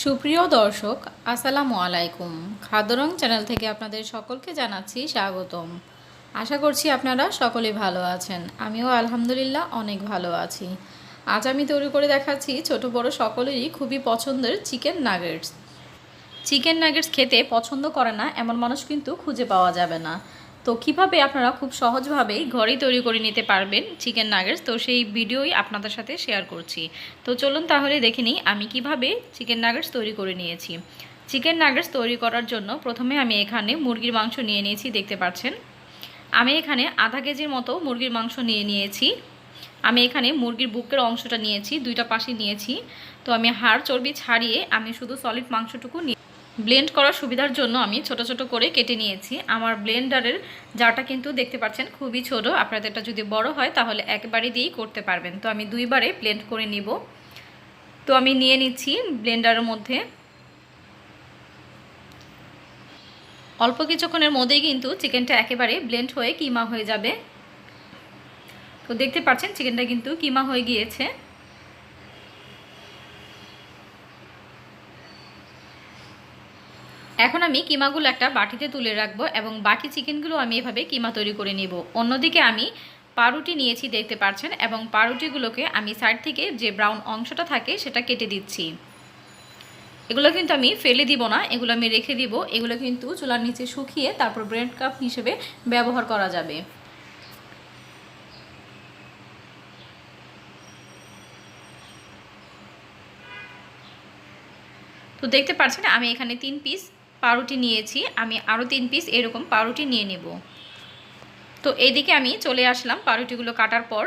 সুপ্রিয় দর্শক, আসসালামু আলাইকুম। খাদ্য রং চ্যানেল থেকে আপনাদের সকলকে জানাচ্ছি স্বাগতম। আশা করছি আপনারা সকলে ভালো আছেন। আমিও আলহামদুলিল্লাহ অনেক ভালো আছি। আজ আমি তৈরি করে দেখাচ্ছি ছোট বড় সকলেরই খুবই পছন্দের চিকেন নাগেটস। চিকেন নাগেটস খেতে পছন্দ করে না এমন মানুষ কিন্তু খুঁজে পাওয়া যাবে না। তো কিভাবে আপনারা খুব সহজভাবেই ঘরেই তৈরি করে নিতে পারবেন চিকেন নাগেটস, তো সেই ভিডিওই আপনাদের সাথে শেয়ার করছি। তো চলুন তাহলে দেখে নিই আমি কিভাবে চিকেন নাগেটস তৈরি করে নিয়েছি। চিকেন নাগেটস তৈরি করার জন্য প্রথমে আমি এখানে মুরগির মাংস নিয়ে নিয়েছি, দেখতে পাচ্ছেন। আমি এখানে আধা কেজির মতো মুরগির মাংস নিয়ে নিয়েছি। আমি এখানে মুরগির বুকের অংশটা নিয়েছি, দুইটা পাশে নিয়েছি। তো আমি হাড় চর্বি ছাড়িয়ে আমি শুধু সলিড মাংসটুকু নিয়ে ব্লেন্ড করার সুবিধার জন্য আমি ছোট ছোট করে কেটে নিয়েছি। আমার ব্লেন্ডারের জারটা কিন্তু দেখতে পাচ্ছেন খুবই ছোট, আপনাদেরটা যদি বড় হয় তাহলে একবারে দিয়েই করতে পারবেন। তো আমি দুইবারে ব্লেন্ড করে নিব। তো আমি নিয়ে নিচ্ছি ব্লেন্ডারের মধ্যে। অল্প কিছুক্ষণের মধ্যেই কিন্তু চিকেনটা একেবারে ব্লেন্ড হয়ে কিমা হয়ে যাবে। তো দেখতে পাচ্ছেন চিকেনটা কিন্তু কিমা হয়ে গিয়েছে। এখন আমি কিমাগুলো একটা বাটিতে তুলে রাখবো এবং বাকি চিকেনগুলো আমি এভাবে কিমা তৈরি করে নিব। অন্যদিকে আমি পাউরুটি নিয়েছি, দেখতে পাচ্ছেন, এবং পাউরুটিগুলোকে আমি সাইড থেকে যে ব্রাউন অংশটা থাকে সেটা কেটে দিচ্ছি। এগুলো কিন্তু আমি ফেলে দিব না, এগুলো আমি রেখে দিব। এগুলো কিন্তু চুলার নিচে শুকিয়ে তারপর ব্রেড কাপ হিসেবে ব্যবহার করা যাবে। তো দেখতে পাচ্ছেন আমি এখানে 3 পিস পাউরুটি নিয়েছি, আমি আরও 3 পিস এরকম পাউরুটি নিয়ে নেব। তো এইদিকে আমি চলে আসলাম পাউরুটিগুলো কাটার পর।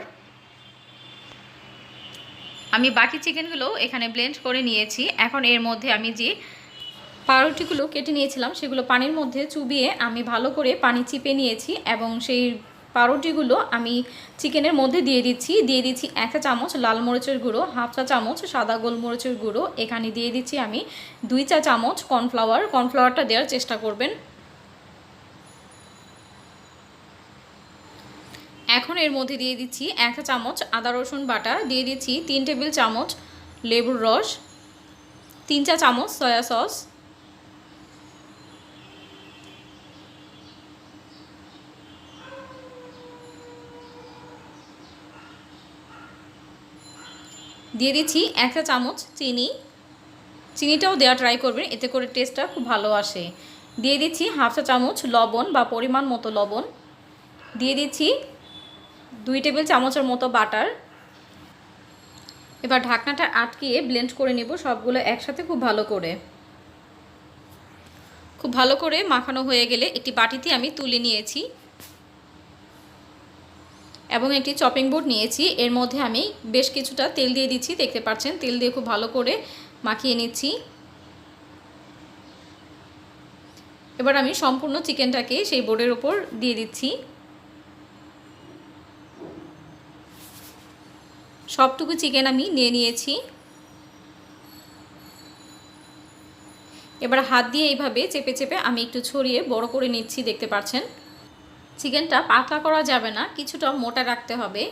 আমি বাকি চিকেনগুলো এখানে ব্লেন্ড করে নিয়েছি। এখন এর মধ্যে আমি যে পাউরুটিগুলো কেটে নিয়েছিলাম সেগুলো পানির মধ্যে চুবিয়ে আমি ভালো করে পানি চিপে নিয়েছি এবং সেই পাউরুটিগুলো আমি চিকেনের মধ্যে দিয়ে দিচ্ছি 1 চা চামচ লাল মরিচের গুঁড়ো, 1/2 চা চামচ সাদা গোলমরিচের গুঁড়ো, এখানে দিয়ে দিচ্ছি আমি 2 চা চামচ কর্নফ্লাওয়ারটা দেওয়ার চেষ্টা করবেন। এখন এর মধ্যে দিয়ে দিচ্ছি 1 চা চামচ আদা রসুন বাটা, দিয়ে দিচ্ছি 3 টেবিল চামচ লেবুর রস, 3 চা চামচ সয়া সস, দিয়ে দিচ্ছি 1 চা চামচ চিনিটাও দেওয়া ট্রাই করবেন, এতে করে টেস্টটা খুব ভালো আসে। দিয়ে দিচ্ছি 1/2 চা চামচ লবণ বা পরিমাণ মতো লবণ, দিয়ে দিচ্ছি 2 টেবিল চামচের মতো বাটার। এবার ঢাকনাটা আটকিয়ে ব্লেন্ড করে নেব সবগুলো একসাথে খুব ভালো করে মাখানো হয়ে গেলে একটি বাটিতে আমি তুলে নিয়েছি এবং একটি চপিং বোর্ড নিয়েছি। এর মধ্যে আমি বেশ কিছুটা তেল দিয়ে দিচ্ছি, দেখতে পাচ্ছেন। তেল দিয়ে খুব ভালো করে মাখিয়ে নিচ্ছি। এবার আমি সম্পূর্ণ চিকেনটাকে সেই বোর্ডের উপর দিয়ে দিচ্ছি। সবটুকু চিকেন আমি নিয়ে নিয়েছি। এবার হাত দিয়ে এইভাবে চেপে চেপে আমি একটু ছড়িয়ে বড় করে নিচ্ছি, দেখতে পাচ্ছেন। চিকেনটা পাতলা করা যাবে না, কিছুটা মোটা রাখতে হবে।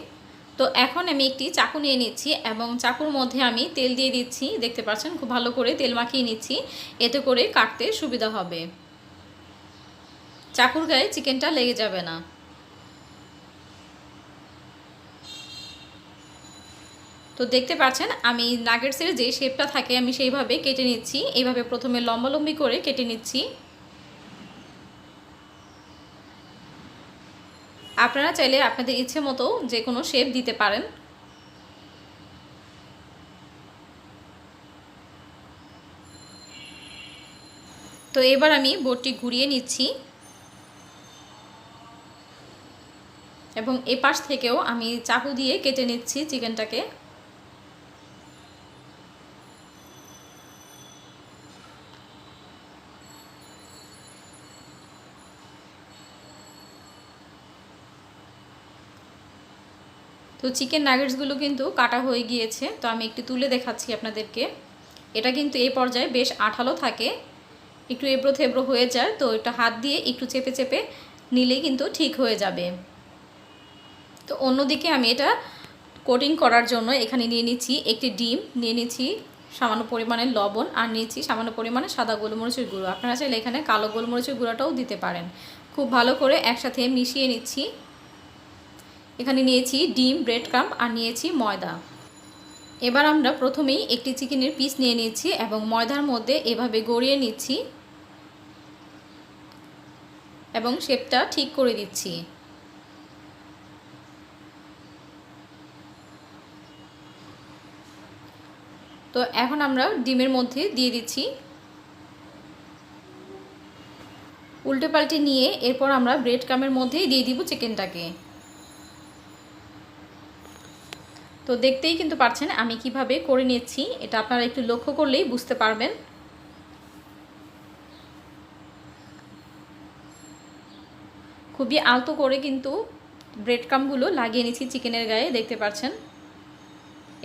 তো এখন আমি একটি চাকু নিয়ে নিচ্ছি এবং চাকুর মধ্যে আমি তেল দিয়ে দিচ্ছি, দেখতে পাচ্ছেন। খুব ভালো করে তেল মাখিয়ে নিচ্ছি, এতে করে কাটতে সুবিধা হবে, চাকুর গায়ে চিকেনটা লেগে যাবে না। তো দেখতে পাচ্ছেন আমি নাগেটসের যে শেপটা থাকে আমি সেইভাবে কেটে নিচ্ছি। এইভাবে প্রথমে লম্বালম্বি করে কেটে নিচ্ছি। আপনারা চাইলে আপনাদের ইচ্ছে মতো যে কোনো শেপ দিতে পারেন। তো এবার আমি বোর্ডটি ঘুরিয়ে নিচ্ছি এবং এই পাশ থেকেও আমি চাকু দিয়ে কেটে নিচ্ছি চিকেনটাকে। তো চিকেন নাগেটসগুলো কিন্তু কাটা হয়ে গিয়েছে। তো আমি একটু তুলে দেখাচ্ছি আপনাদেরকে। এটা কিন্তু এই পর্যায়ে বেশ আঠালো থাকে, একটু এবড়ো থেবড়ো হয়ে যায়। তো এটা হাত দিয়ে একটু চেপে চেপে নিলেই কিন্তু ঠিক হয়ে যাবে। তো অন্যদিকে আমি এটা কোটিং করার জন্য এখানে নিয়ে নিচ্ছি একটি ডিম, নিয়ে নিচ্ছি সামান্য পরিমাণে লবণ আর নিয়েছি সামান্য পরিমাণে সাদা গোলমরিচের গুঁড়ো। আপনারা চাইলে এখানে কালো গোলমরিচের গুঁড়োটাও দিতে পারেন। খুব ভালো করে একসাথে মিশিয়ে নিচ্ছি। এখানে নিয়েছি ডিম, ব্রেড ক্রাম্ব আর নিয়েছি ময়দা। এবার আমরা প্রথমেই একটি চিকেনের পিস নিয়ে নিচ্ছি এবং ময়দার মধ্যে এভাবে গড়িয়ে নিচ্ছি এবং শেপটা ঠিক করে দিচ্ছি। তো এখন আমরা ডিমের মধ্যে দিয়ে দিচ্ছি, উল্টে পাল্টে নিয়ে এরপর আমরা ব্রেড ক্রাম্বের মধ্যেই দিয়ে দিব চিকেনটাকে। তো দেখতেই কিন্তু পাচ্ছেন আমি কিভাবে করে নিচ্ছি, এটা আপনারা একটু লক্ষ্য করলেই বুঝতে পারবেন। খুবই আলতো করে কিন্তু ব্রেড ক্রাম্বগুলো লাগিয়ে নিচ্ছি চিকেনের গায়ে, দেখতে পাচ্ছেন।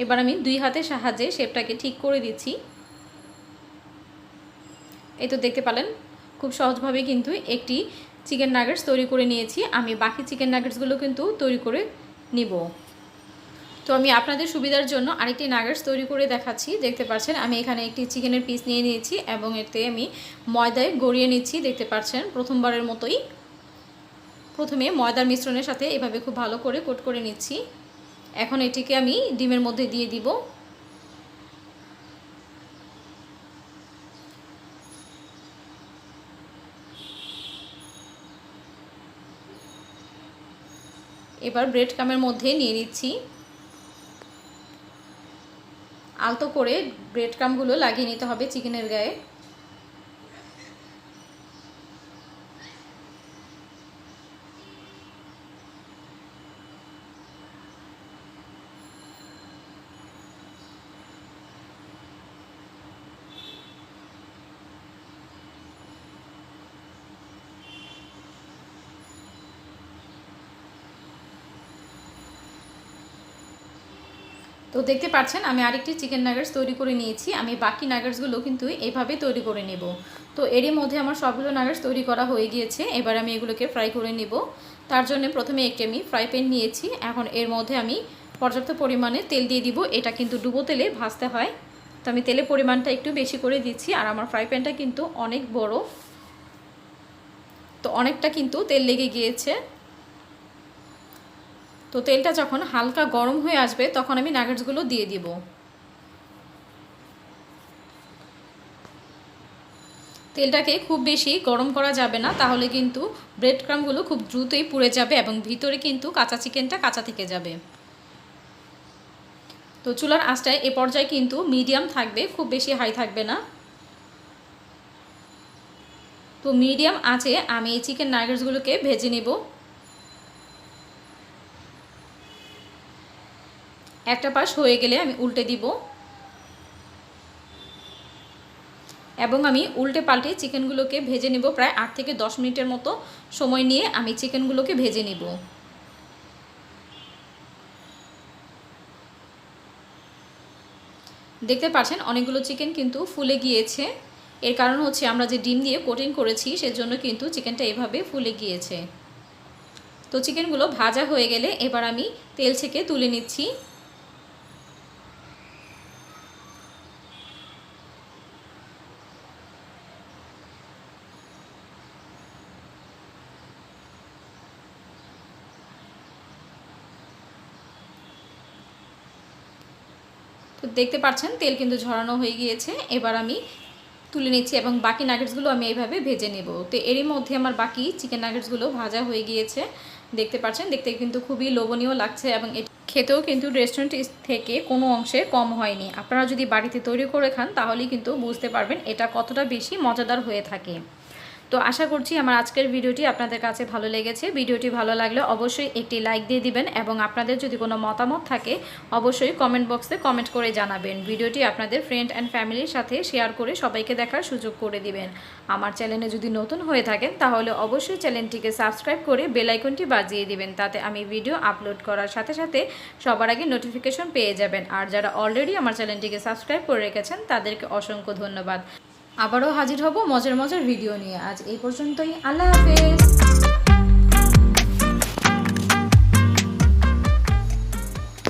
এবার আমি 2 হাতের সাহায্যে শেপটাকে ঠিক করে দিচ্ছি। এই তো দেখতে পেলেন খুব সহজভাবে কিন্তু একটি চিকেন নাগেটস তৈরি করে নিয়েছি। আমি বাকি চিকেন নাগেটসগুলো কিন্তু তৈরি করে নিব। তো আমি আপনাদের সুবিধার জন্য আরেকটি নাগেটস তৈরি করে দেখাচ্ছি। দেখতে পাচ্ছেন আমি এখানে একটি চিকেনের পিস নিয়ে নিয়েছি এবং এতে আমি ময়দায় গড়িয়ে নিচ্ছি। দেখতে পাচ্ছেন প্রথমবারের মতোই প্রথমে ময়দার মিশ্রণের সাথে এভাবে খুব ভালো করে কোট করে নিচ্ছি। এখন এটিকে আমি ডিমের মধ্যে দিয়ে দিব। এবার ব্রেড ক্রাম্বের মধ্যে নিয়ে নিচ্ছি। আলতো করে ব্রেড ক্রাম্বগুলো লাগিয়ে নিতে হবে চিকেনের গায়ে। তো দেখতে পাচ্ছেন আমি আরেকটি চিকেন নাগেটস তৈরি করে নিয়েছি। আমি বাকি নাগেটসগুলো কিন্তু এইভাবে তৈরি করে নেব। তো এরই মধ্যে আমার সবগুলো নাগেটস তৈরি করা হয়ে গিয়েছে। এবার আমি এগুলোকে ফ্রাই করে নেব। তার জন্য প্রথমে একটি আমি ফ্রাই প্যান নিয়েছি। এখন এর মধ্যে আমি পর্যাপ্ত পরিমাণে তেল দিয়ে দিব। এটা কিন্তু ডুবো তেলে ভাজতে হয়, তো আমি তেলের পরিমাণটা একটু বেশি করে দিচ্ছি। আর আমার ফ্রাই প্যানটা কিন্তু অনেক বড়, তো অনেকটা কিন্তু তেল লেগে গিয়েছে। তো তেলটা যখন হালকা গরম হয়ে আসবে তখন আমি নাগেটসগুলো দিয়ে দিব। তেলটাকে খুব বেশি গরম করা যাবে না, তাহলে কিন্তু ব্রেড ক্রাম্বগুলো খুব দ্রুতই পুড়ে যাবে এবং ভিতরে কিন্তু কাঁচা চিকেনটা কাঁচা থেকে যাবে। তো চুলার আঁচটায় এ পর্যায়ে কিন্তু মিডিয়াম থাকবে, খুব বেশি হাই থাকবে না। তো মিডিয়াম আঁচে আমি এই চিকেন নাগেটসগুলোকে ভেজে নেব। একটা পাশ হয়ে গেলে আমি উল্টে দিব এবং আমি উল্টে পাল্টে চিকেনগুলোকে ভেজে নেব। প্রায় 8 থেকে 10 মিনিটের মতো সময় নিয়ে আমি চিকেনগুলোকে ভেজে নেব। দেখতে পাচ্ছেন অনেকগুলো চিকেন কিন্তু ফুলে গিয়েছে। এর কারণ হচ্ছে আমরা যে ডিম দিয়ে কোটিং করেছি সেজন্য কিন্তু চিকেনটা এভাবে ফুলে গিয়েছে। তো চিকেনগুলো ভাজা হয়ে গেলে এবার আমি তেল থেকে তুলে নিচ্ছি। তো দেখতে পাচ্ছেন তেল কিন্তু ঝরানো হয়ে গিয়েছে। এবার আমি তুলে নিচ্ছি এবং বাকি নাগেটসগুলো আমি এইভাবে ভেজে নেব। তো এরই মধ্যে আমার বাকি চিকেন নাগেটসগুলো ভাজা হয়ে গিয়েছে। দেখতে পাচ্ছেন দেখতে কিন্তু খুবই লোভনীয় লাগছে এবং খেতেও কিন্তু রেস্টুরেন্ট থেকে কোনো অংশে কম হয়নি। আপনারা যদি বাড়িতে তৈরি করে খান তাহলেই কিন্তু বুঝতে পারবেন এটা কতটা বেশি মজাদার হয়ে থাকে। তো আশা করছি আমার আজকের ভিডিওটি আপনাদের কাছে ভালো লেগেছে। ভিডিওটি ভালো লাগলে অবশ্যই একটি লাইক দিয়ে দিবেন এবং আপনাদের যদি কোনো মতামত থাকে অবশ্যই কমেন্ট বক্সে কমেন্ট করে জানাবেন। ভিডিওটি আপনাদের ফ্রেন্ড অ্যান্ড ফ্যামিলির সাথে শেয়ার করে সবাইকে দেখার সুযোগ করে দিবেন। আমার চ্যানেলে যদি নতুন হয়ে থাকেন তাহলে অবশ্যই চ্যানেলটিকে সাবস্ক্রাইব করে বেল আইকনটি বাজিয়ে দিবেন, তাতে আমি ভিডিও আপলোড করার সাথে সাথে সবার আগে নোটিফিকেশন পেয়ে যাবেন। আর যারা অলরেডি আমার চ্যানেলটিকে সাবস্ক্রাইব করে রেখেছেন তাদেরকে অসংখ্য ধন্যবাদ। আবারও হাজির হব মজার মজার ভিডিও নিয়ে। আজ এই পর্যন্তই, আল্লাহ হাফেজ।